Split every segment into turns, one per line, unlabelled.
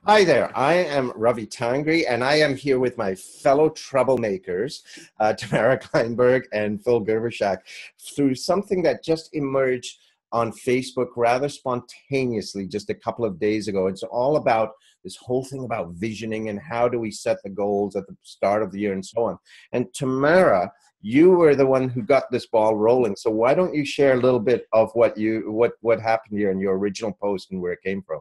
Hi there, I am Ravi Tangri, and I am here with my fellow troublemakers, Tamara Kleinburg and Phil Gerbyshak, through something that just emerged on Facebook rather spontaneously just a couple of days ago. It's all about this whole thing about visioning and how do we set the goals at the start of the year and so on. And Tamara, you were the one who got this ball rolling. So why don't you share a little bit of what happened here in your original post and where it came from?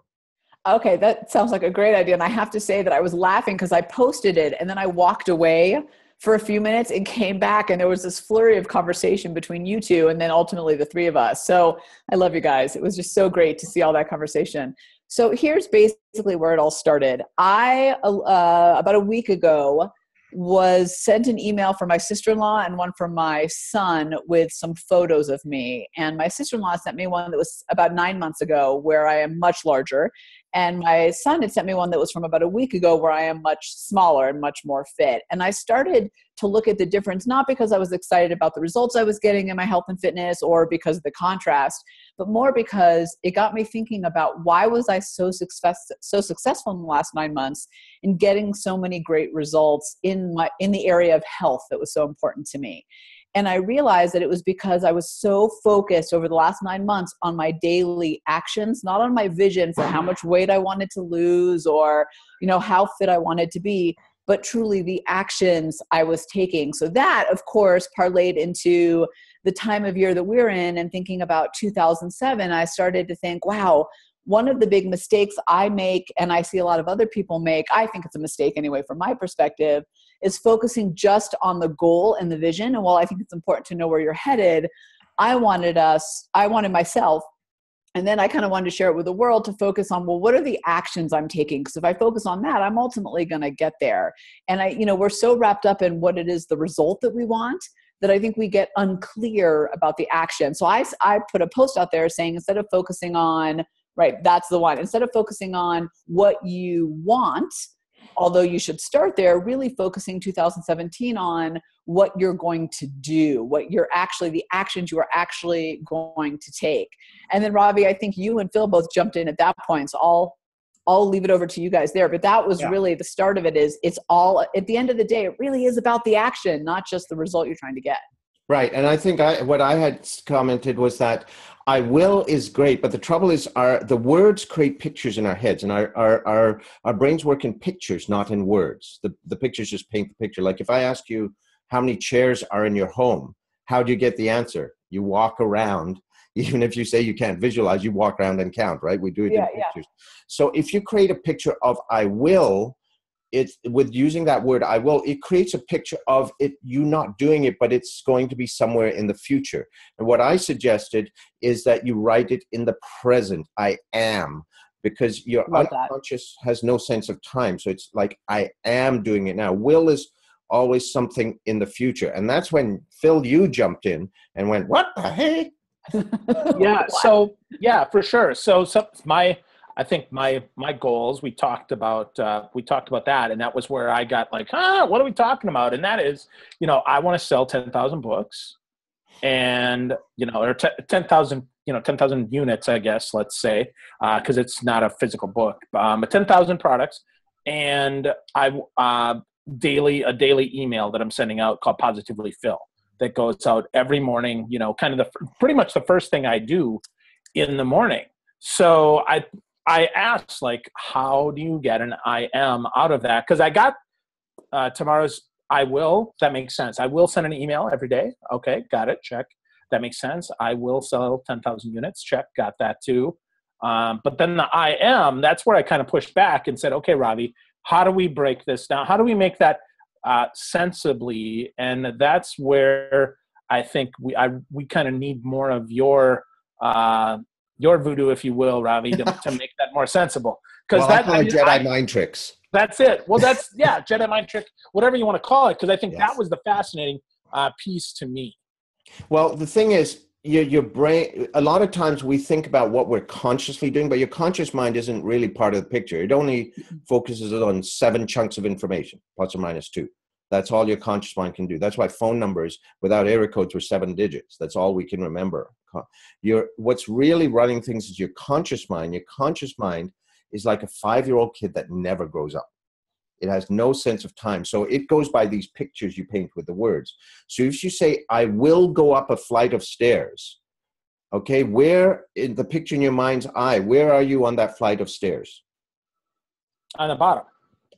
Okay, that sounds like a great idea. And I have to say that I was laughing because I posted it and then I walked away for a few minutes and came back, and there was this flurry of conversation between you two and then ultimately the three of us. So I love you guys. It was just so great to see all that conversation. So here's basically where it all started. I, about a week ago, was sent an email from my sister-in-law and one from my son with some photos of me. And my sister-in-law sent me one that was about 9 months ago where I am much larger. And my son had sent me one that was from about a week ago where I am much smaller and much more fit. And I started to look at the difference, not because I was excited about the results I was getting in my health and fitness or because of the contrast, but more because it got me thinking about why was I so successful in the last 9 months in getting so many great results in the area of health that was so important to me. And I realized that it was because I was so focused over the last 9 months on my daily actions, not on my vision for how much weight I wanted to lose or, how fit I wanted to be, but truly the actions I was taking. So that, of course, parlayed into the time of year that we're in, and thinking about 2007, I started to think, wow, one of the big mistakes I make, and I see a lot of other people make, I think it's a mistake anyway from my perspective, is focusing just on the goal and the vision. And while I think it's important to know where you're headed, I wanted myself, and then I kind of wanted to share it with the world, to focus on, well, what are the actions I'm taking? Because if I focus on that, I'm ultimately going to get there. And we're so wrapped up in what it is, the result that we want, that I think we get unclear about the action. So I put a post out there saying, instead of focusing on, right, that's the one, instead of focusing on what you want, although you should start there, really focusing 2017 on what you're going to do, the actions you are actually going to take. And then Ravi, I think you and Phil both jumped in at that point. So I'll leave it over to you guys there. But that was really the start of it. It's all, at the end of the day, it really is about the action, not just the result you're trying to get.
Right. And I think what I had commented was that I will is great, but the trouble is the words create pictures in our heads, and our brains work in pictures, not in words. The pictures just paint the picture. Like if I ask you how many chairs are in your home, how do you get the answer? You walk around. Even if you say you can't visualize, you walk around and count, right? We do it in pictures. So if you create a picture of I will, with using that word I will, it creates a picture of it, you not doing it, but it's going to be somewhere in the future. And what I suggested is that you write it in the present, I am, because your unconscious has no sense of time. So it's like, I am doing it now. Will is always something in the future. And that's when, Phil, you jumped in and went, what the heck?
For sure. I think my goals, we talked about that, and that was where I got like, what are we talking about? And that is, I want to sell 10,000 books, and or 10,000 units, I guess, let's say, because it's not a physical book, but 10,000 products, and a daily email that I'm sending out called Positively Phil, that goes out every morning. Kind of pretty much the first thing I do in the morning. So I asked, like, how do you get an I am out of that? Because I got Tamara's I will. That makes sense. I will send an email every day. Okay, got it. Check. That makes sense. I will sell 10,000 units. Check. Got that too. But then the I am, that's where I kind of pushed back and said, okay, Ravi, how do we break this down? How do we make that sensibly? And that's where I think we kind of need more of your voodoo, if you will, Ravi, to make that more sensible.
Because I call it Jedi mind tricks.
That's it. Well, Jedi mind trick, whatever you want to call it, because I think that was the fascinating piece to me.
Well, the thing is, your brain, a lot of times we think about what we're consciously doing, but your conscious mind isn't really part of the picture. It only focuses on 7 chunks of information, plus or minus 2. That's all your conscious mind can do. That's why phone numbers without area codes were 7 digits. That's all we can remember. What's really running things is your conscious mind. Your conscious mind is like a 5-year-old kid that never grows up. It has no sense of time. So it goes by these pictures you paint with the words. So if you say, I will go up a flight of stairs, okay, where in the picture in your mind's eye, where are you on that flight of stairs?
On the bottom.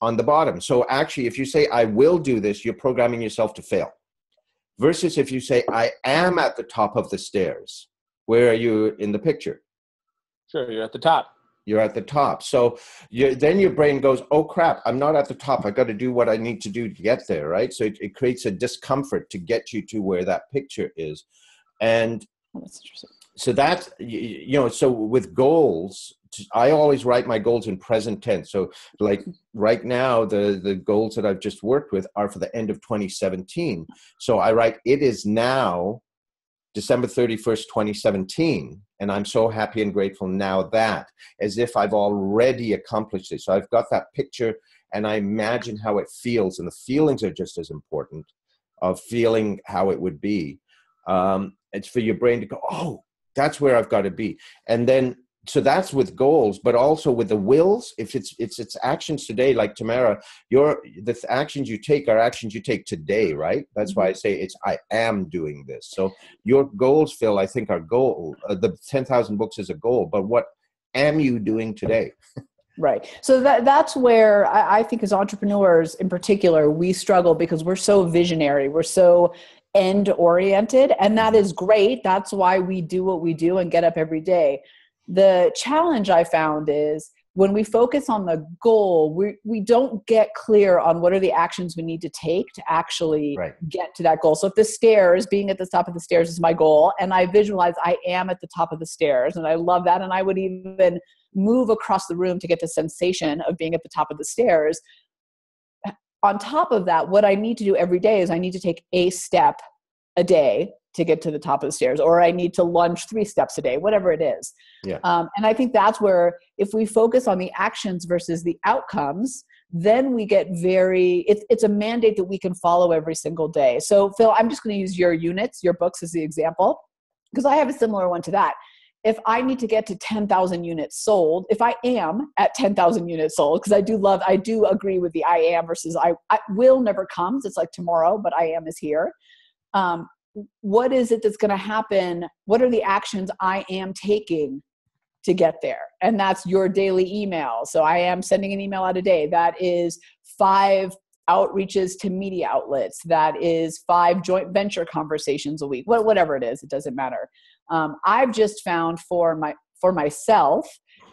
On the bottom. So actually, if you say, I will do this, you're programming yourself to fail. Versus if you say, I am at the top of the stairs, where are you in the picture?
Sure, you're at the top.
You're at the top. So then your brain goes, oh crap, I'm not at the top. I got to do what I need to do to get there, right? So it creates a discomfort to get you to where that picture is. And
that's interesting.
So that, so with goals, I always write my goals in present tense. So like right now, the goals that I've just worked with are for the end of 2017. So I write, it is now December 31st, 2017. And I'm so happy and grateful now that, as if I've already accomplished it. So I've got that picture and I imagine how it feels. And the feelings are just as important of feeling how it would be. It's for your brain to go, oh, that's where I've got to be. And then, so that's with goals, but also with the wills. If it's actions today, like Tamara, the actions you take are actions you take today, right? That's why I say I am doing this. So your goals, Phil, I think are goal. The 10,000 books is a goal, but what am you doing today?
Right. So that's where I think as entrepreneurs in particular, we struggle because we're so visionary. We're so end oriented, and that is great. That's why we do what we do and get up every day. The challenge I found is when we focus on the goal, we don't get clear on what are the actions we need to take to actually get to that goal. So if the stairs, being at the top of the stairs is my goal, and I visualize I am at the top of the stairs, and I love that, and I would even move across the room to get the sensation of being at the top of the stairs. On top of that, what I need to do every day is I need to take a step a day to get to the top of the stairs, or I need to lunge 3 steps a day, whatever it is.
Yeah.
And I think that's where if we focus on the actions versus the outcomes, then we get it's a mandate that we can follow every single day. So Phil, I'm just going to use your units, your books as the example, because I have a similar one to that. If I need to get to 10,000 units sold, if I am at 10,000 units sold, because I do agree with the I am versus I will never comes. It's like tomorrow, but I am is here. What is it that's going to happen? What are the actions I am taking to get there? And that's your daily email. So I am sending an email out a day. That is 5 outreaches to media outlets. That is 5 joint venture conversations a week. Whatever it is, it doesn't matter. I've just found for myself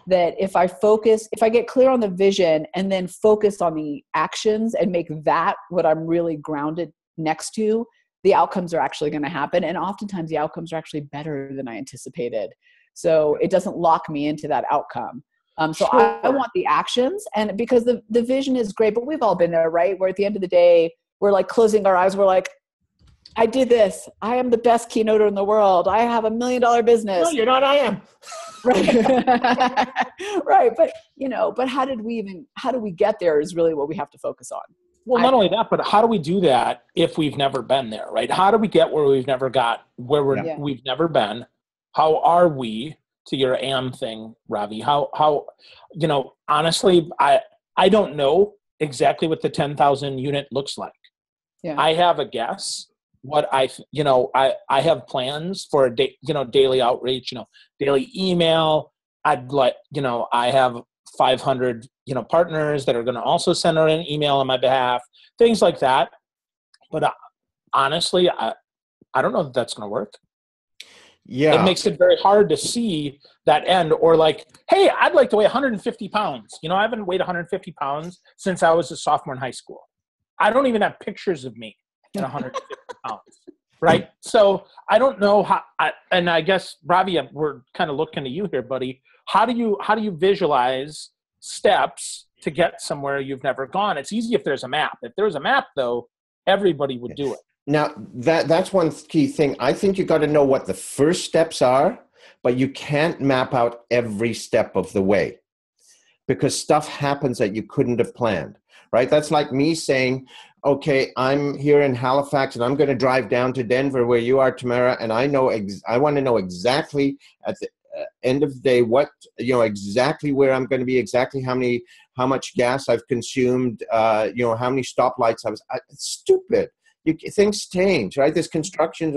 that if I get clear on the vision and then focus on the actions and make that what I'm really grounded next to, the outcomes are actually going to happen. And oftentimes the outcomes are actually better than I anticipated. So it doesn't lock me into that outcome. So sure. I want the actions, and because the vision is great, but we've all been there, right? Where at the end of the day, we're like closing our eyes. We're like, I did this. I am the best keynoter in the world. I have $1 million business.
No, you're not. I am.
Right. Right. But how do we get there is really what we have to focus on.
Well, not only that, but how do we do that if we've never been there, right? How do we get where we've never we've never been? How are we, to your am thing, Ravi? How honestly, I don't know exactly what the 10,000 unit looks like.
Yeah.
I have a guess. What I have plans for a day, daily outreach, daily email. I have 500, partners that are going to also send out an email on my behalf, things like that. But honestly, I don't know if that's going to work.
Yeah.
It makes it very hard to see that end, or like, hey, I'd like to weigh 150 pounds. I haven't weighed 150 pounds since I was a sophomore in high school. I don't even have pictures of me at 150 pounds. Right. So I don't know how, and I guess, Ravi, we're kind of looking to you here, buddy. How do you visualize steps to get somewhere you've never gone? It's easy if there's a map. If there's a map, though, everybody would do it. Now,
that's one key thing. I think you got to know what the first steps are, but you can't map out every step of the way because stuff happens that you couldn't have planned, right? That's like me saying, okay, I'm here in Halifax and I'm going to drive down to Denver where you are, Tamara, and I want to know exactly end of the day, what, exactly where I'm going to be, exactly how much gas I've consumed, how many stoplights it's stupid. Things change, right? There's constructions.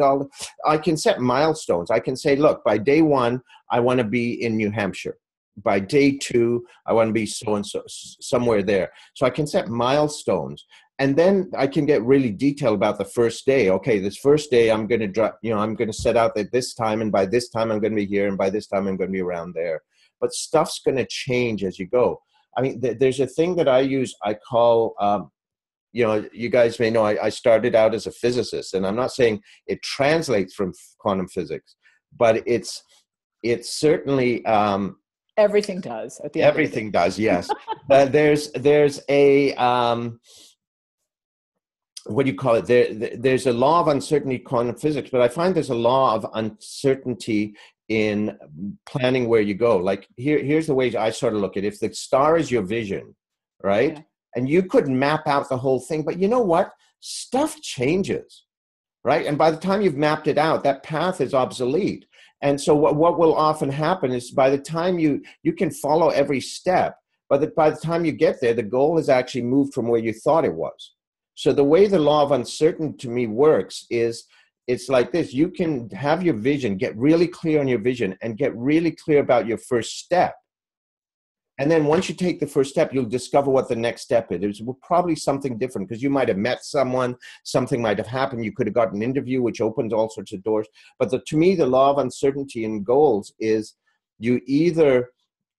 I can set milestones. I can say, look, by day 1, I want to be in New Hampshire. By day 2, I want to be so-and-so, somewhere there. So I can set milestones. And then I can get really detailed about the first day. Okay, this first day I'm going to I'm going to set out at this time, and by this time I'm going to be here, and by this time I'm going to be around there. But stuff's going to change as you go. I mean, there's a thing that I use. I call, you guys may know I started out as a physicist, and I'm not saying it translates from quantum physics, but it's certainly
everything does at the end.
Everything does, yes. There's a what do you call it? There's a law of uncertainty in quantum physics, but I find there's a law of uncertainty in planning where you go. Like here's the way I sort of look at it. If the star is your vision, right? Yeah. And you could map out the whole thing, but you know what? Stuff changes, right? And by the time you've mapped it out, that path is obsolete. And so what will often happen is by the time you can follow every step, but by the time you get there, the goal is actually moved from where you thought it was. So the way the law of uncertainty to me works is it's like this. You can have your vision, get really clear on your vision, and get really clear about your first step. And then once you take the first step, you'll discover what the next step is. It will probably something different because you might have met someone, something might have happened. You could have got an interview, which opens all sorts of doors. But to me, the law of uncertainty in goals is you either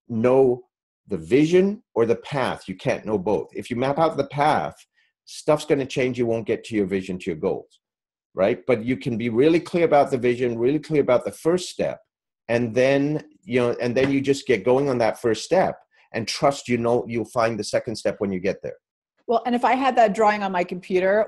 know the vision or the path. You can't know both. If you map out the path, stuff's going to change. You won't get to your vision, to your goals, right? But you can be really clear about the vision, really clear about the first step. And then, you just get going on that first step. And trust, you'll find the second step when you get there.
Well, and if I had that drawing on my computer,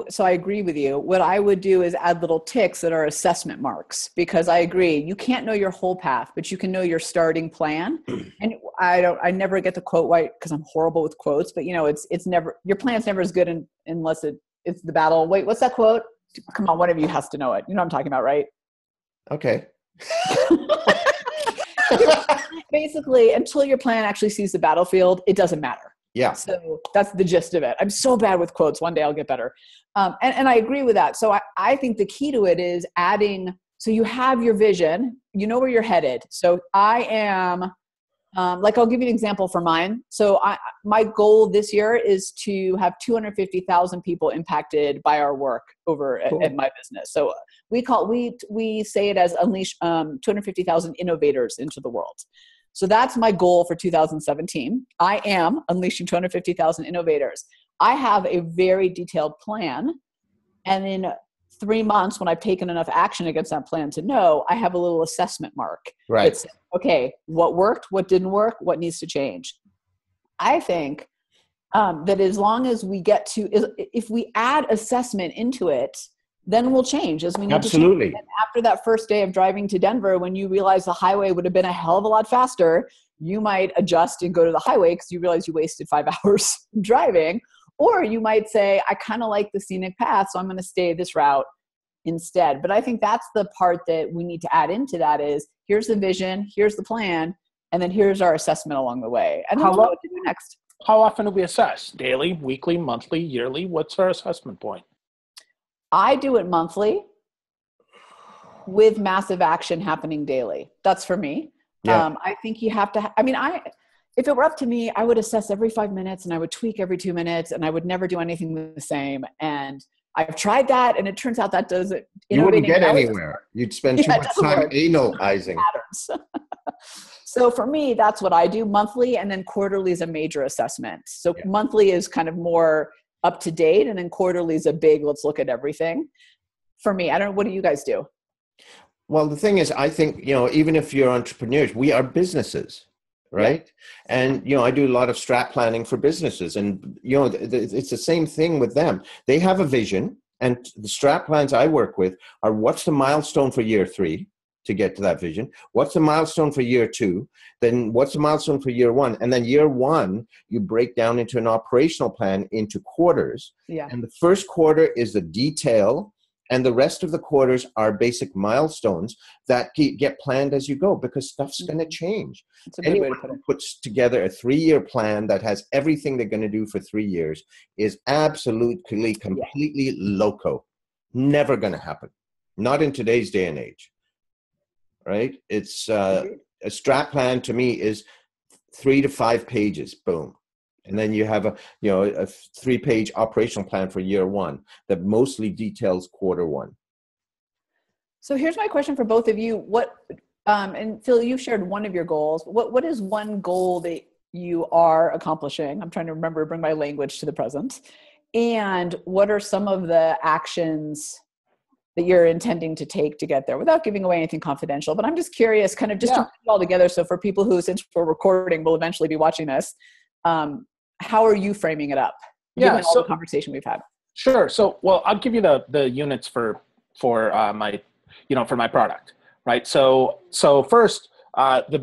so I agree with you. What I would do is add little ticks that are assessment marks, because I agree. You can't know your whole path, but you can know your starting plan. And I never get the quote right because I'm horrible with quotes, but it's never, your plan's never as good unless it's the battle. Wait, what's that quote? Come on, one of you has to know it. You know what I'm talking about, right?
Okay.
Basically, until your plan actually sees the battlefield, it doesn't matter.
Yeah.
So that's the gist of it. I'm so bad with quotes. One day I'll get better. And I agree with that. So I think the key to it is adding, so you have your vision, you know where you're headed. So I am, I'll give you an example for mine. So my goal this year is to have 250,000 people impacted by our work over at my business. So we say it as unleash 250,000 innovators into the world. So that's my goal for 2017. I am unleashing 250,000 innovators. I have a very detailed plan. And in 3 months, when I've taken enough action against that plan to know, I have a little assessment mark.
Right.
It's, okay, what worked, what didn't work, what needs to change. I think that as long as we get to, if we add assessment into it, then we'll change as we need
Absolutely.
to change. And after that first day of driving to Denver, when you realize the highway would have been a hell of a lot faster, you might adjust and go to the highway because you realize you wasted 5 hours driving. Or you might say, I kind of like the scenic path, so I'm going to stay this route instead. But I think that's the part that we need to add into that is, here's the vision, here's the plan, and then here's our assessment along the way. And then we'll know what to do next.
How often do we assess? Daily, weekly, monthly, yearly? What's our assessment point?
I do it monthly with massive action happening daily. That's for me.
Yeah.
I think you have to, if it were up to me, I would assess every 5 minutes and I would tweak every 2 minutes and I would never do anything the same. And I've tried that and it turns out that doesn't.
You wouldn't get anywhere. You'd spend too much time analyzing.
So for me, that's what I do monthly, and then quarterly is a major assessment. So monthly is kind of more up to date, and then quarterly is a big, let's look at everything. For me, I don't know, what do you guys do?
Well, the thing is, I think, even if you're entrepreneurs, we are businesses, right? Yeah. And, I do a lot of strat planning for businesses, and, it's the same thing with them. They have a vision, and the strat plans I work with are, what's the milestone for year 3 to get to that vision? What's the milestone for year 2? Then what's the milestone for year 1? And then year 1, you break down into an operational plan into quarters.
Yeah.
And the first quarter is the detail And the rest of the quarters are basic milestones that get planned as you go, because stuff's going to change.
That's a good way to put it.
Anyone who puts together a 3-year plan that has everything they're going to do for 3 years is absolutely, completely loco. Never going to happen. Not in today's day and age. Right? It's a strat plan to me is 3 to 5 pages. Boom. And then you have a 3-page operational plan for year 1 that mostly details quarter 1.
So here's my question for both of you. What, and Phil, you shared one of your goals. What is one goal that you are accomplishing? I'm trying to remember, bring my language to the present. And what are some of the actions that you're intending to take to get there, without giving away anything confidential? But I'm just curious, kind of just to put it all together. So for people who, since we're recording, will eventually be watching this, how are you framing it up? Given all the conversation we've had.
Sure. So, well, I'll give you the units for my, for my product, right? So first, the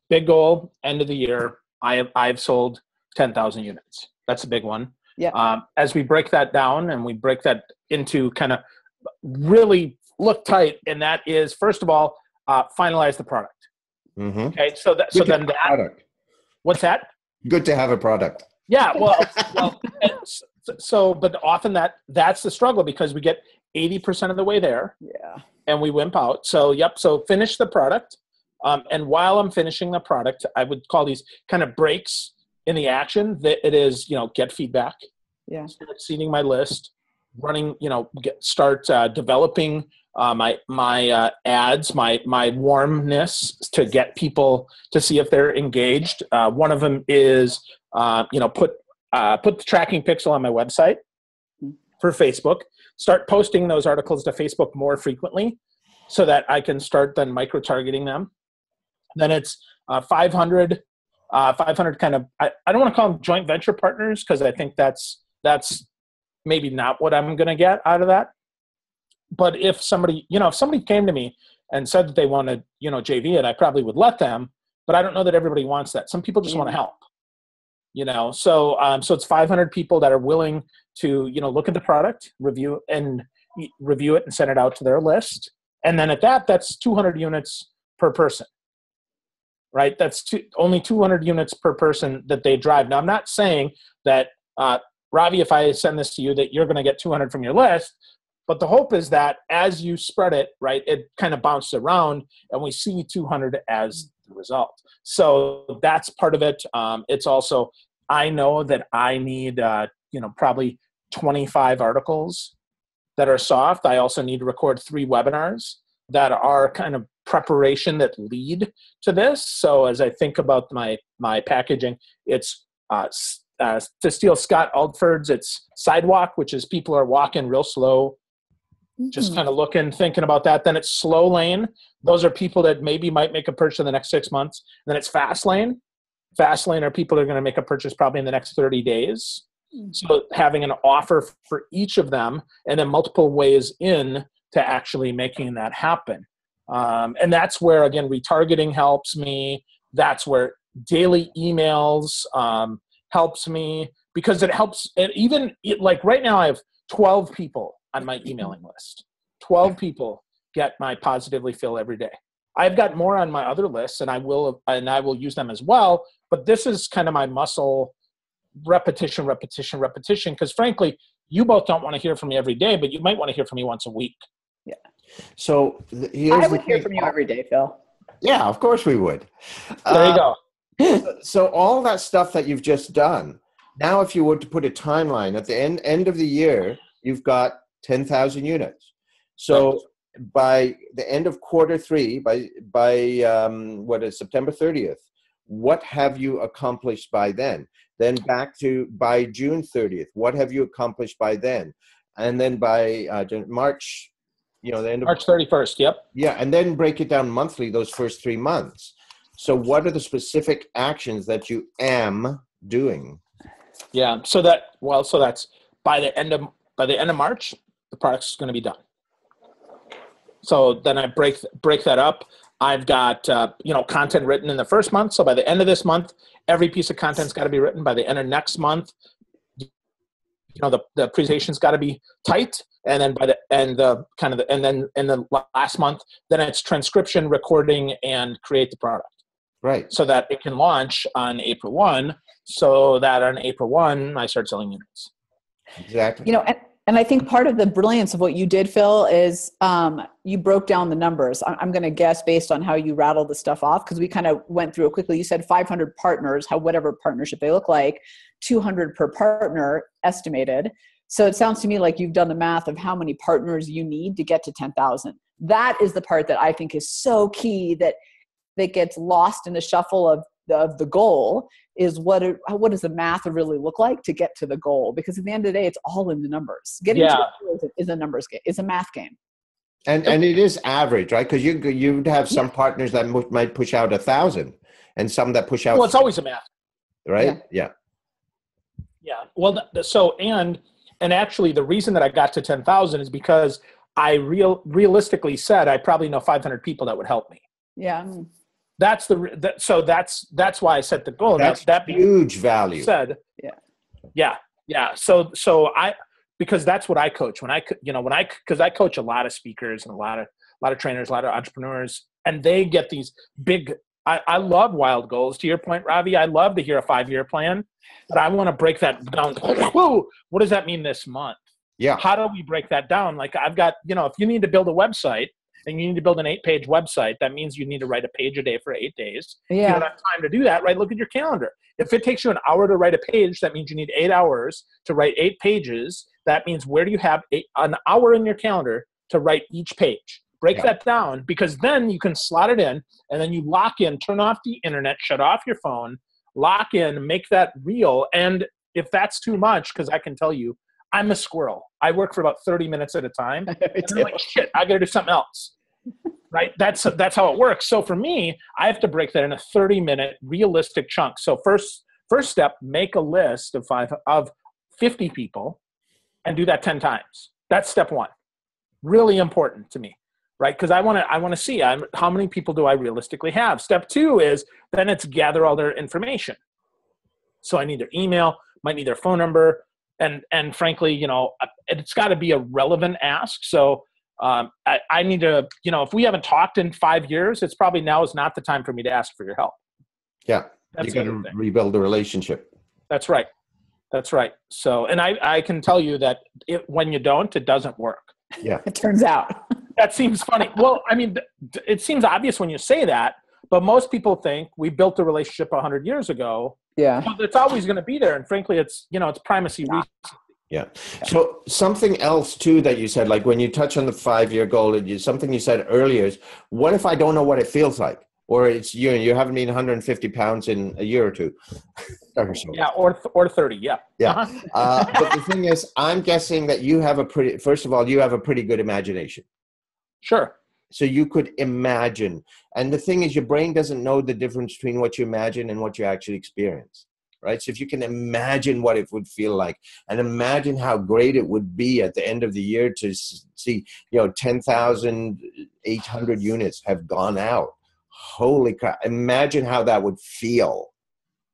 big goal, end of the year, I've sold 10,000 units. That's a big one.
Yeah.
As we break that down and we break that into kind of really look tight, and that is, first of all, finalize the product.
Mm-hmm.
Okay. So then
product.
What's that?
Good to have a product.
Yeah, well, but often that's the struggle, because we get 80% of the way there, and we wimp out. So, so finish the product, and while I'm finishing the product, I would call these kind of breaks in the action. That it is, get feedback, start seeding my list, running, start developing my ads, my warmness to get people to see if they're engaged. One of them is put the tracking pixel on my website for Facebook. Start posting those articles to Facebook more frequently, so that I can start then micro targeting them. Then it's 500 kind of. I don't want to call them joint venture partners, because I think that's maybe not what I'm going to get out of that. But if somebody came to me and said that they wanted, JV it, I probably would let them, but I don't know that everybody wants that. Some people just want to help, so it's 500 people that are willing to, look at the product, review it and send it out to their list. And then at that's 200 units per person, right? That's only 200 units per person that they drive. Now, I'm not saying that, Ravi, if I send this to you, that you're going to get 200 from your list. But the hope is that as you spread it, right, it kind of bounces around, and we see 200 as the result. So that's part of it. It's also, I know that I need, probably 25 articles that are soft. I also need to record 3 webinars that are kind of preparation that lead to this. So as I think about my packaging, it's to steal Scott Aldford's, it's sidewalk, which is people are walking real slow, just kind of looking, thinking about that. Then it's slow lane. Those are people that maybe might make a purchase in the next 6 months. And then it's fast lane. Fast lane are people that are going to make a purchase probably in the next 30 days. So having an offer for each of them, and then multiple ways in to actually making that happen. And that's where, again, retargeting helps me. That's where daily emails helps me, because it helps. Like right now I have 12 people on my emailing list. 12 people get my Positively Phil every day. I've got more on my other lists, and I will use them as well. But this is kind of my muscle, repetition. Because frankly, you both don't want to hear from me every day, but you might want to hear from me once a week.
Yeah.
So
I would hear from you every day, Phil.
Yeah, of course we would.
There you go.
So all that stuff that you've just done, now if you were to put a timeline at the end of the year, you've got 10,000 units. So by the end of quarter 3, by September 30th, what have you accomplished by then? Then back to by June 30th, what have you accomplished by then? And then by March, the end of
March 31st. Yep.
Yeah, and then break it down monthly, those first 3 months. So what are the specific actions that you am doing?
Yeah. So that's by the end of March, the product's going to be done. So then I break that up. I've got content written in the first month. So by the end of this month, every piece of content's got to be written. By the end of next month, the presentation's got to be tight. And then and then in the last month, then it's transcription, recording, and create the product.
Right.
So that it can launch on April 1, so that on April 1, I start selling units.
Exactly.
And I think part of the brilliance of what you did, Phil, is you broke down the numbers. I'm going to guess based on how you rattled the stuff off, because we kind of went through it quickly. You said 500 partners, whatever partnership they look like, 200 per partner estimated. So it sounds to me like you've done the math of how many partners you need to get to 10,000. That is the part that I think is so key, that gets lost in the shuffle of the goal, is what does the math really look like to get to the goal? Because at the end of the day, it's all in the numbers. Getting to the goal is a numbers game. It's a math game.
And it is average, right? Because you'd have some partners that might push out 1,000 and some that push out.
Well, it's always a math.
Right? Yeah.
Well, so, and actually the reason that I got to 10,000 is because I realistically said I probably know 500 people that would help me.
Yeah.
That's that's why I set the goal.
That's huge value.
Yeah. So because that's what I coach because I coach a lot of speakers and a lot of trainers, a lot of entrepreneurs, and they get these big. I love wild goals. To your point, Ravi, I love to hear a 5-year plan, but I want to break that down. Whoa, what does that mean this month?
Yeah.
How do we break that down? Like I've got, if you need to build a website, and you need to build an 8-page website, that means you need to write a page a day for 8 days.
Yeah.
If you don't have time to do that, right? Look at your calendar. If it takes you an hour to write a page, that means you need 8 hours to write 8 pages. That means where do you have an hour in your calendar to write each page? Break that down, because then you can slot it in, and then you lock in, turn off the internet, shut off your phone, lock in, make that real. And if that's too much, because I can tell you, I'm a squirrel. I work for about 30 minutes at a time. And I'm like, shit, I got to do something else. Right? That's how it works. So for me, I have to break that in a 30-minute realistic chunk. So first step, make a list of 50 people and do that 10 times. That's step 1. Really important to me, right? Because I want to see how many people do I realistically have. Step 2 is then it's gather all their information. So I need their email, might need their phone number, and frankly, it's got to be a relevant ask. So I need to, if we haven't talked in 5 years, it's probably now is not the time for me to ask for your help.
Yeah. You got to rebuild the relationship.
That's right. So, and I can tell you that when you don't, it doesn't work.
Yeah.
It turns out.
That seems funny. Well, I mean, it seems obvious when you say that, but most people think we built a relationship 100 years ago.
Yeah.
So it's always going to be there. And frankly, it's primacy.
Yeah. So something else too that you said, like when you touch on the 5-year goal, something you said earlier is, what if I don't know what it feels like? Or it's you haven't been 150 pounds in a year or two. Or so.
Yeah, or 30, yeah.
Yeah. But the thing is, I'm guessing that you have first of all, you have a pretty good imagination.
Sure.
So you could imagine. And the thing is, your brain doesn't know the difference between what you imagine and what you actually experience. Right? So if you can imagine what it would feel like, and imagine how great it would be at the end of the year to see, 10,800 units have gone out. Holy crap. Imagine how that would feel,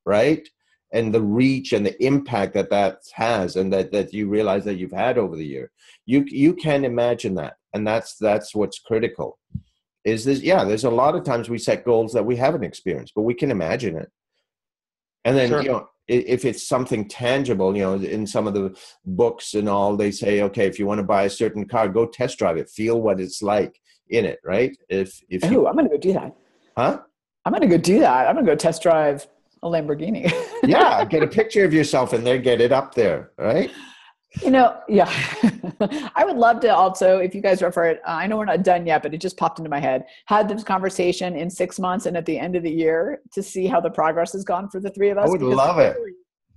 right? And the reach and the impact that has, and that you realize that you've had over the year. You can imagine that. And that's what's critical. There's a lot of times we set goals that we haven't experienced, but we can imagine it. And then,
sure.
If it's something tangible, in some of the books and all, they say, okay, if you want to buy a certain car, go test drive it, feel what it's like in it, right? I'm
going to go do that.
Huh?
I'm going to go do that. I'm going to go test drive a Lamborghini.
Yeah, get a picture of yourself and then get it up there, right?
Yeah. I would love to also, if you guys are for it, I know we're not done yet, but it just popped into my head, had this conversation in 6 months and at the end of the year to see how the progress has gone for the three of us.
I would love it.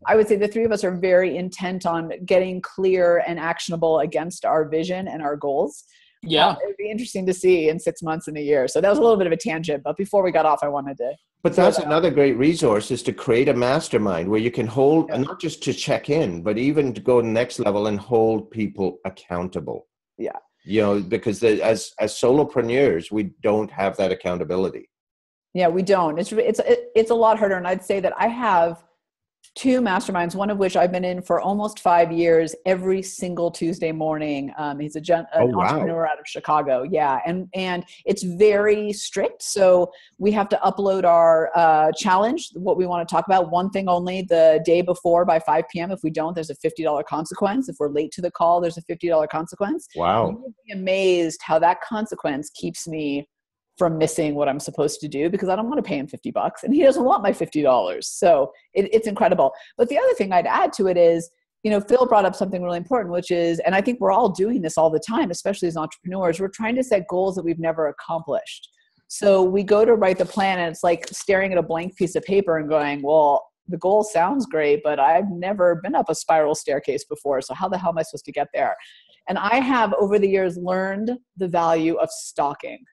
I would say the three of us are very intent on getting clear and actionable against our vision and our goals.
Yeah.
It would be interesting to see in 6 months and a year. So that was a little bit of a tangent, but before we got off, I wanted to.
But that's another great resource, is to create a mastermind where you can hold, not just to check in, but even to go to the next level and hold people accountable.
Yeah.
Because as solopreneurs, we don't have that accountability.
Yeah, we don't. It's a lot harder. And I'd say that I have 2 masterminds, one of which I've been in for almost 5 years, every single Tuesday morning. He's an entrepreneur out of Chicago. Yeah. And it's very strict. So we have to upload our challenge, what we want to talk about, one thing only the day before by 5 p.m. If we don't, there's a $50 consequence. If we're late to the call, there's a $50 consequence.
Wow.
You'll be amazed how that consequence keeps me from missing what I'm supposed to do, because I don't want to pay him $50 and he doesn't want my $50. So it's incredible. But the other thing I'd add to it is, Phil brought up something really important, which is, and I think we're all doing this all the time, especially as entrepreneurs, we're trying to set goals that we've never accomplished. So we go to write the plan and it's like staring at a blank piece of paper and going, well, the goal sounds great, but I've never been up a spiral staircase before. So how the hell am I supposed to get there? And I have over the years learned the value of stalking.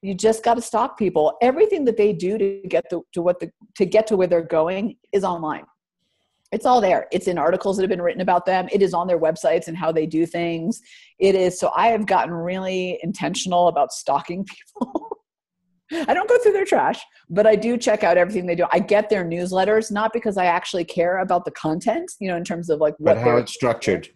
You just got to stalk people. Everything that they do to get to where they're going is online. It's all there. It's in articles that have been written about them. It is on their websites and how they do things. It is. So I have gotten really intentional about stalking people. I don't go through their trash, but I do check out everything they do. I get their newsletters, not because I actually care about the content, in terms of like what
how it's structured.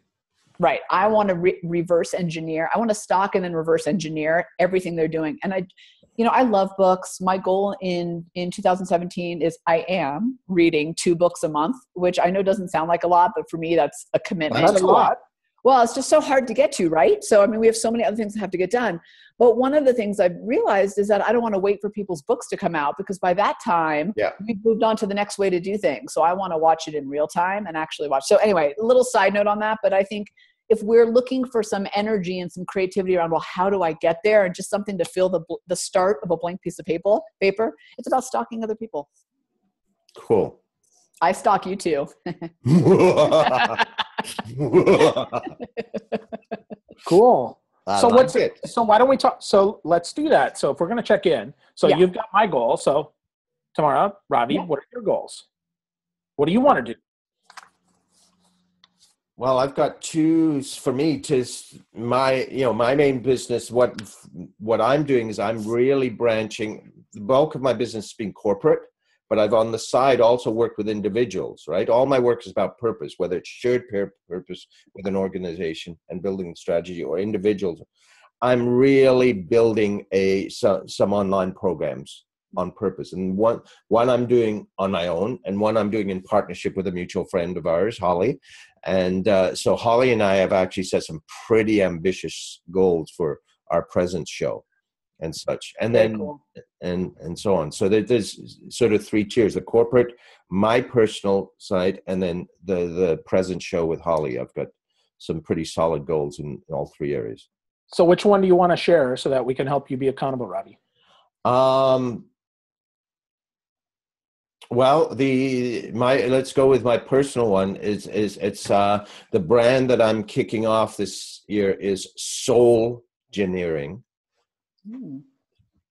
Right. I want to reverse engineer. I want to stalk and then reverse engineer everything they're doing. And I love books. My goal in 2017 is I am reading 2 books a month, which I know doesn't sound like a lot, but for me, that's a commitment.
That's a lot.
Well, it's just so hard to get to, right? So, we have so many other things that have to get done. But one of the things I've realized is that I don't want to wait for people's books to come out, because by that time, we've moved on to the next way to do things. So I want to watch it in real time and actually watch. So anyway, a little side note on that, but I think if we're looking for some energy and some creativity around, well, how do I get there? And just something to fill the start of a blank piece of paper, it's about stalking other people.
Cool.
I stalk you too.
Cool.
So
so why don't we talk? So let's do that. So if we're going to check in, you've got my goal. So Tamara, Ravi, what are your goals? What do you want to do?
Well, I've got 2 for me to my main business. What I'm doing is I'm really branching. The bulk of my business has been corporate, but I've on the side also worked with individuals, right? All my work is about purpose, whether it's shared purpose with an organization and building strategy, or individuals. I'm really building some online programs on purpose. And one I'm doing on my own, and one I'm doing in partnership with a mutual friend of ours, Holly. And so Holly and I have actually set some pretty ambitious goals for our present show and such. And then, cool. and so on. So there's sort of 3 tiers: the corporate, my personal side, and then the present show with Holly. I've got some pretty solid goals in all 3 areas.
So which one do you want to share so that we can help you be accountable, Ravi?
Well, let's go with my personal one. It's the brand that I'm kicking off this year is Soul Engineering.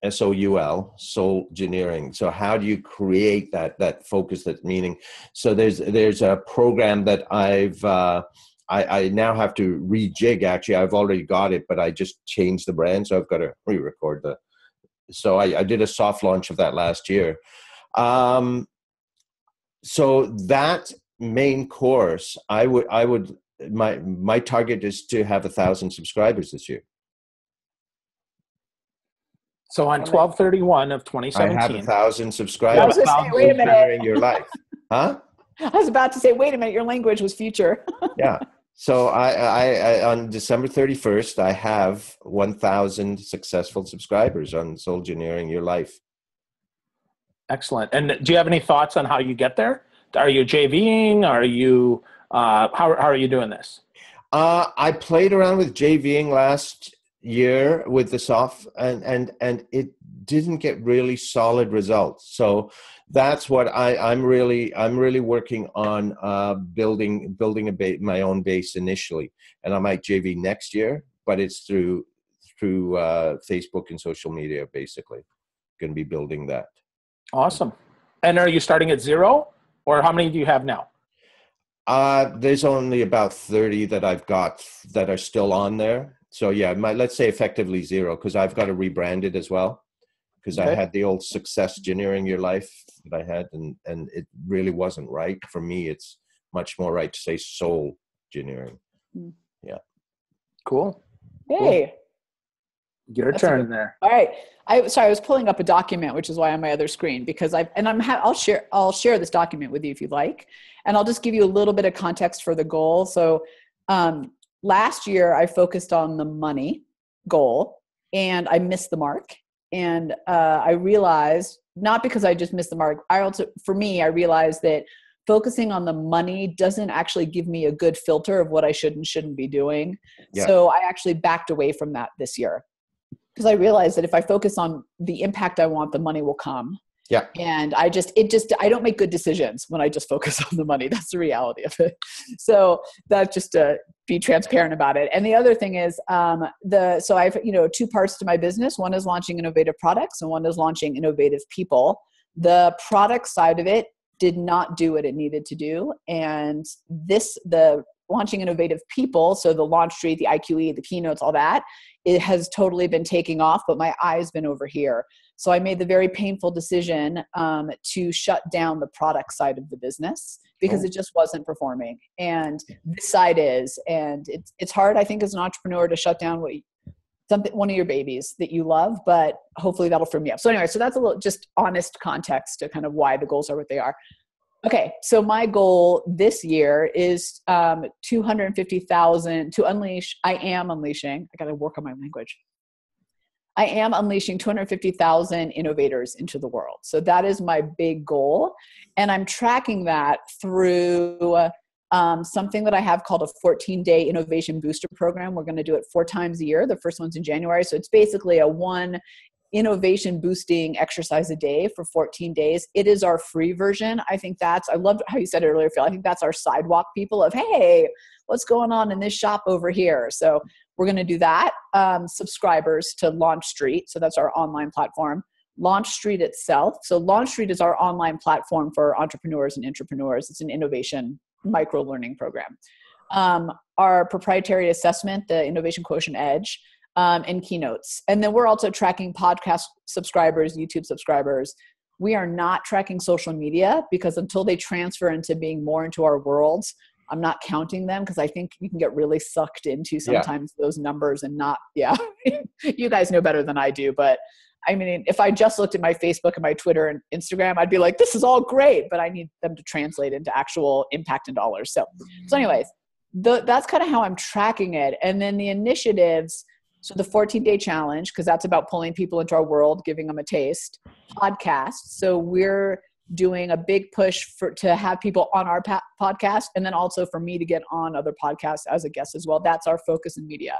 SOUL, Soul Engineering. So how do you create that focus, that meaning? So there's a program that I now have to rejig. Actually, I've already got it, but I just changed the brand, so I've got to re-record so I did a soft launch of that last year. So that main course, my target is to have 1,000 subscribers this year.
So on 12/31 of 2017,
I have 1,000 subscribers.
I was going to say, wait a minute.
Your life, huh?
I was about to say, wait a minute. Your language was future.
Yeah. So I on December 31st, I have 1,000 successful subscribers on Soul Engineering Your Life.
Excellent. And do you have any thoughts on how you get there? Are you JVing? Are you how are you doing this?
I played around with JVing last year with the soft, and it didn't get really solid results. So that's what I'm really working on, building my own base initially, and I might JV next year, but it's through Facebook and social media, basically. Going to be building that.
Awesome. And are you starting at 0, or how many do you have now?
There's only about 30 that I've got that are still on there. So yeah, let's say effectively 0, because I've got to rebrand it as well. because I had the old success engineering your life that I had, and it really wasn't right for me. It's much more right to say soul engineering. Yeah.
Cool.
Hey.
Cool. Your turn there.
All right. I was pulling up a document, which is why on my other screen, because I'll share this document with you if you'd like. And I'll just give you a little bit of context for the goal. So last year I focused on the money goal and I missed the mark. And I realized, not because I just missed the mark, I realized that focusing on the money doesn't actually give me a good filter of what I should and shouldn't be doing. Yeah. So I actually backed away from that this year, because I realized that if I focus on the impact I want, the money will come.
Yeah.
And I don't make good decisions when I just focus on the money. That's the reality of it. So that's just to be transparent about it. And the other thing is, so I've, two parts to my business. One is launching innovative products and one is launching innovative people. The product side of it did not do what it needed to do. And the launching innovative people, so the launch street, the IQE, the keynotes, all that, it has totally been taking off, but my eye's been over here. So I made the very painful decision to shut down the product side of the business because it just wasn't performing. And this side is, and it's hard, I think, as an entrepreneur to shut down one of your babies that you love, but hopefully that'll free me up. So anyway, so that's a little just honest context to kind of why the goals are what they are. Okay, so my goal this year is 250,000 to unleash. I am unleashing 250,000 innovators into the world. So that is my big goal. And I'm tracking that through something that I have called a 14-day innovation booster program. We're going to do it 4 times a year. The first one's in January. So it's basically a 1 innovation boosting exercise a day for 14 days. It is our free version. I loved how you said it earlier, Phil. I think that's our sidewalk people of, hey, what's going on in this shop over here? So we're going to do that. Subscribers to Launch Street. So that's our online platform. Launch Street itself. So Launch Street is our online platform for entrepreneurs and intrapreneurs. It's an innovation micro learning program. Our proprietary assessment, the Innovation Quotient Edge, and keynotes. And then we're also tracking podcast subscribers, YouTube subscribers. We are not tracking social media because until they transfer into being more into our worlds, I'm not counting them because I think you can get really sucked into sometimes those numbers and not, you guys know better than I do. But I mean, if I just looked at my Facebook and my Twitter and Instagram, I'd be like, this is all great, but I need them to translate into actual impact in dollars. So anyways, that's kind of how I'm tracking it. And then the initiatives, so the 14-day challenge, because that's about pulling people into our world, giving them a taste. Podcasts. So we're doing a big push to have people on our podcast, and then also for me to get on other podcasts as a guest as well. That's our focus in media.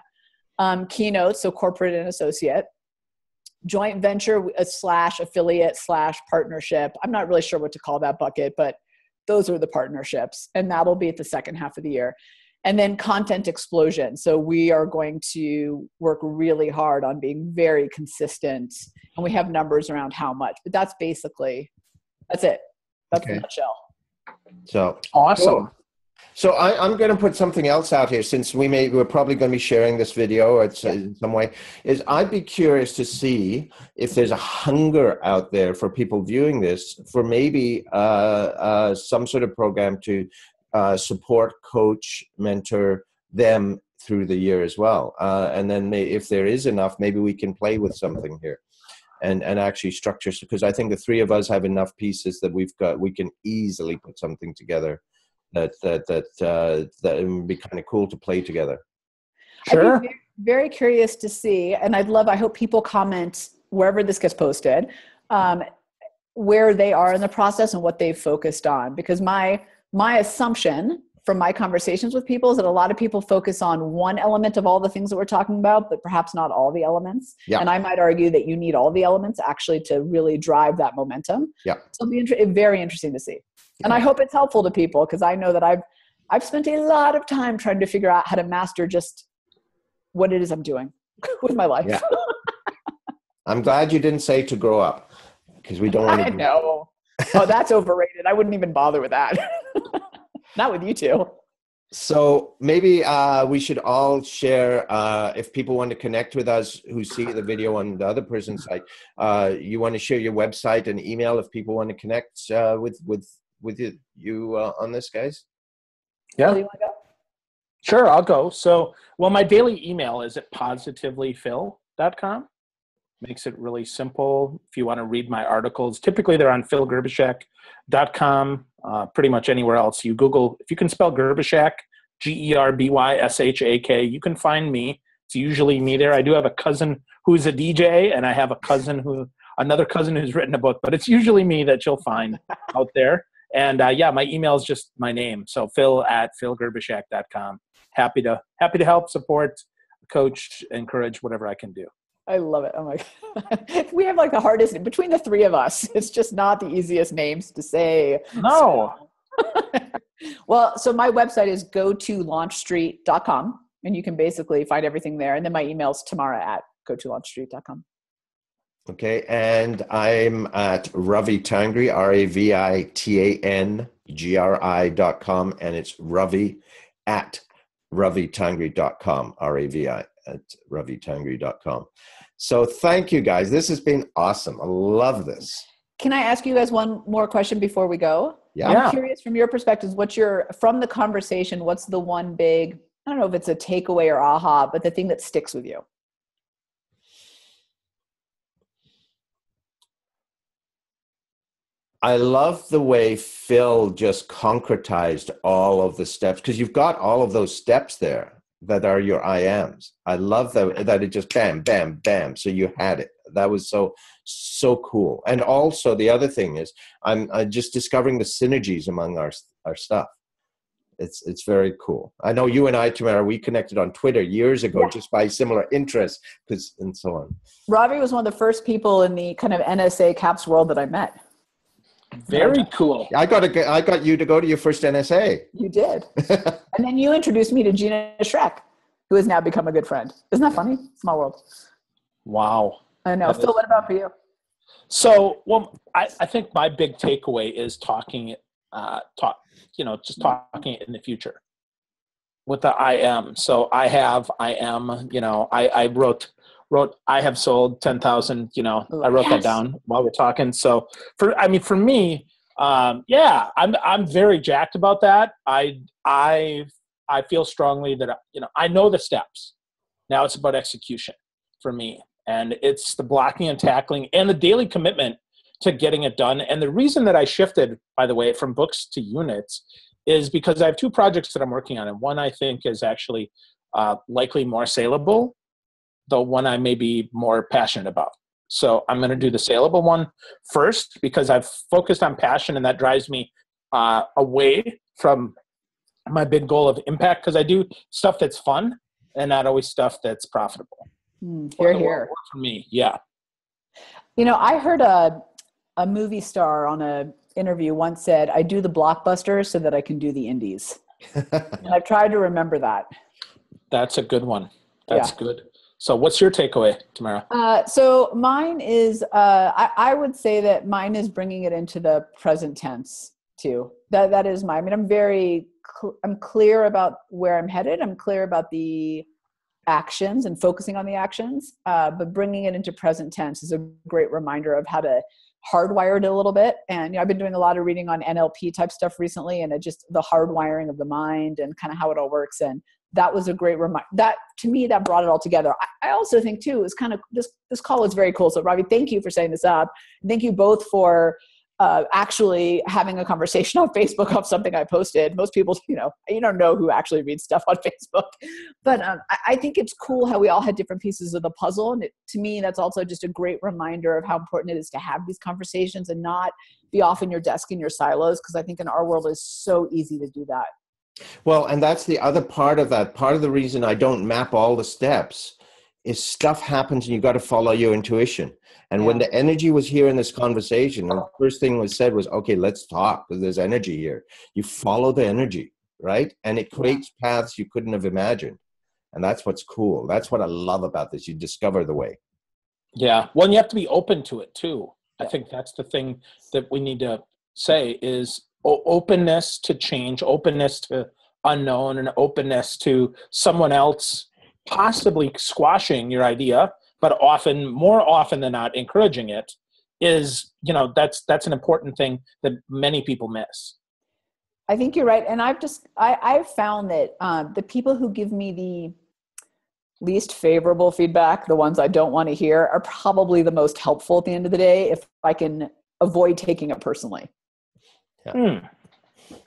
Keynotes, so corporate and associate. Joint venture / affiliate / partnership. I'm not really sure what to call that bucket, but those are the partnerships. And that'll be at the second half of the year. And then content explosion. So we are going to work really hard on being very consistent. And we have numbers around how much. But that's it. That's in a nutshell.
So
awesome.
Cool. So I'm going to put something else out here, since we're probably going to be sharing this video in some way. I'd be curious to see if there's a hunger out there for people viewing this for maybe some sort of program to support, coach, mentor them through the year as well. And then if there is enough, maybe we can play with something here and actually structure, because I think the 3 of us have enough pieces that we can easily put something together that would be kind of cool to play together.
Sure.
I'd be very curious to see, and I hope people comment wherever this gets posted, where they are in the process and what they've focused on, because my assumption from my conversations with people is that a lot of people focus on one element of all the things that we're talking about, but perhaps not all the elements. Yeah. And I might argue that you need all the elements actually to really drive that momentum.
Yeah.
So it'll be very interesting to see. And I hope it's helpful to people, because I know that I've spent a lot of time trying to figure out how to master just what it is I'm doing with my life.
Yeah. I'm glad you didn't say to grow up, because we don't want to.
I know. Oh, that's overrated. I wouldn't even bother with that. Not with you two.
So maybe we should all share, if people want to connect with us who see the video on the other person's site, you want to share your website and email if people want to connect with you on this, guys?
Yeah.
Phil, you want to go?
Sure, I'll go. So, well, my daily email is at positivelyphil.com. Makes it really simple. If you want to read my articles, typically they're on philgerbyshak.com, pretty much anywhere else. You Google, if you can spell Gerbyshak, Gerbyshak, you can find me. It's usually me there. I do have a cousin who's a DJ, and I have another cousin who's written a book, but it's usually me that you'll find out there. And yeah, my email is just my name. So phil@philgerbyshak.com. Happy to help, support, coach, encourage, whatever I can do.
I love it. Oh my God. We have like the hardest between the three of us. It's just not the easiest names to say.
No.
Well, so my website is gotolaunchstreet.com, and you can basically find everything there. And then my email is tamara@gotolaunchstreet.com.
Okay, and I'm at Ravi Tangri, RAVITANGRI.com, and it's Ravi@ravitangri.com, RAVI@ravitangri.com. So thank you, guys. This has been awesome. I love this.
Can I ask you guys one more question before we go?
Yeah.
I'm curious from your perspectives, from the conversation, what's the one big, I don't know if it's a takeaway or aha, but the thing that sticks with you?
I love the way Phil just concretized all of the steps, because you've got all of those steps there that are your I ams. I love that it just bam, bam, bam. So you had it. That was so cool. And also the other thing is I'm just discovering the synergies among our stuff. It's very cool. I know you and I, Tamara, we connected on Twitter years ago just by similar interests and so on.
Ravi was one of the first people in the kind of NSA CAPS world that I met.
Very cool.
I got you to go to your first NSA.
You did. And then you introduced me to Gina Schreck, who has now become a good friend. Isn't that funny? Small world.
Wow.
I know. Phil, what about for you?
So, well, I think my big takeaway is talking it in the future with the I am. So I am, I wrote, I have sold 10,000, I wrote that down while we're talking. So for me, I'm very jacked about that. I feel strongly that, I know the steps. Now it's about execution for me. And it's the blocking and tackling and the daily commitment to getting it done. And the reason that I shifted, by the way, from books to units is because I have two projects that I'm working on. And one I think is actually likely more saleable, the one I may be more passionate about. So I'm going to do the saleable one first because I've focused on passion, and that drives me away from my big goal of impact, because I do stuff that's fun and not always stuff that's profitable.
Here.
For me, yeah.
I heard a movie star on an interview once said, I do the blockbusters so that I can do the indies. And I've tried to remember that.
That's a good one. That's good. So what's your takeaway, Tamara?
So mine is, I would say that mine is bringing it into the present tense too. That is mine. I'm clear about where I'm headed. I'm clear about the actions and focusing on the actions, but bringing it into present tense is a great reminder of how to hardwire it a little bit. And I've been doing a lot of reading on NLP type stuff recently, and just the hardwiring of the mind and kind of how it all works. And that was a great reminder. That to me, that brought it all together. I also think too, is kind of this call was very cool. So Ravi, thank you for setting this up. Thank you both for actually having a conversation on Facebook of something I posted. Most people, you don't know who actually reads stuff on Facebook, but I think it's cool how we all had different pieces of the puzzle. And to me, that's also just a great reminder of how important it is to have these conversations and not be off in your desk in your silos. Because I think in our world it's so easy to do that.
Well, and that's the other part of that. Part of the reason I don't map all the steps is stuff happens and you got to follow your intuition. And when the energy was here in this conversation, the first thing was said was, okay, let's talk because there's energy here. You follow the energy, right? And it creates paths you couldn't have imagined. And that's what's cool. That's what I love about this. You discover the way.
Yeah. Well, and you have to be open to it too. I think that's the thing that we need to say is openness to change, openness to unknown and openness to someone else possibly squashing your idea, but more often than not, encouraging it is, that's an important thing that many people miss.
I think you're right. And I've found that the people who give me the least favorable feedback, the ones I don't want to hear, are probably the most helpful at the end of the day, if I can avoid taking it personally.
Yeah.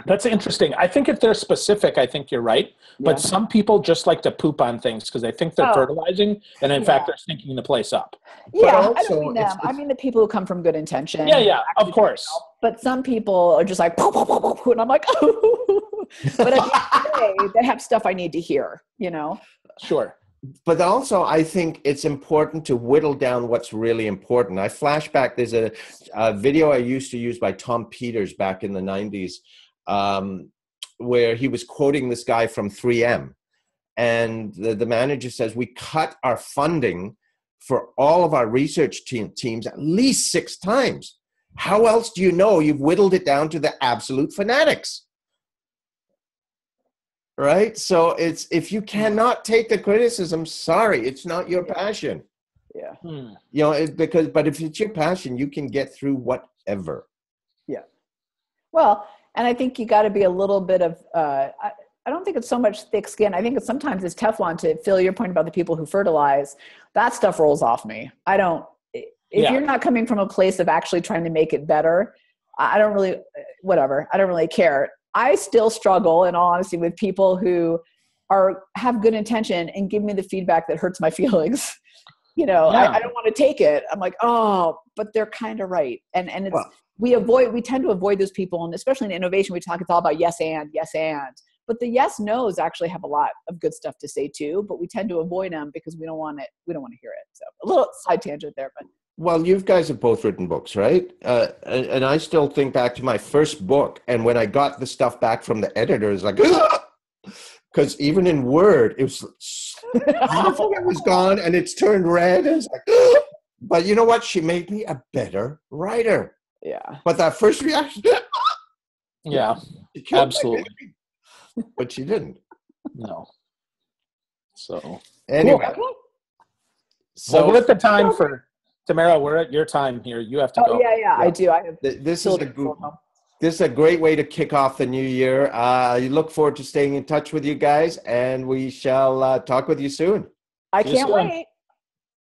That's interesting. I think if they're specific, I think you're right. But some people just like to poop on things because they think they're fertilizing, and in fact, they're stinking the place up.
Yeah, also, I don't mean them. I mean the people who come from good intention.
Yeah, of course.
But some people are just like, poo, poo, poo, poo, poo, and I'm like, oh. But at the end of the day, they have stuff I need to hear,
Sure.
But also, I think it's important to whittle down what's really important. I flash back, there's a video I used to use by Tom Peters back in the 90s, where he was quoting this guy from 3M. And the manager says, we cut our funding for all of our research teams at least 6 times. How else do you know you've whittled it down to the absolute fanatics? Right? So if you cannot take the criticism, sorry, it's not your passion.
Yeah.
But if it's your passion, you can get through whatever.
Yeah. Well, and I think you got to be a little bit of, I don't think it's so much thick skin. I think sometimes it's Teflon, to fill your point about the people who fertilize. That stuff rolls off me. If you're not coming from a place of actually trying to make it better, I don't really care. I still struggle, in all honesty, with people who have good intention and give me the feedback that hurts my feelings. I don't want to take it. I'm like, oh, but they're kind of right. And it's, we tend to avoid those people. And especially in innovation, it's all about yes and. But the yes no's actually have a lot of good stuff to say too, but we tend to avoid them because we don't want to hear it. So a little side tangent there, but.
Well, you guys have both written books, right? And I still think back to my first book, and when I got the stuff back from the editor, it was like, because even in Word, it was half of it was gone, and it's turned red. And it's like, but you know what? She made me a better writer.
Yeah.
But that first reaction,
yeah, absolutely.
But she didn't.
No. So
anyway,
cool. So we're at the time for. Tamara, we're at your time here. You have to go.
Yeah, I do. I have.
This is a great way to kick off the new year. I look forward to staying in touch with you guys, and we shall talk with you soon.
I can't wait.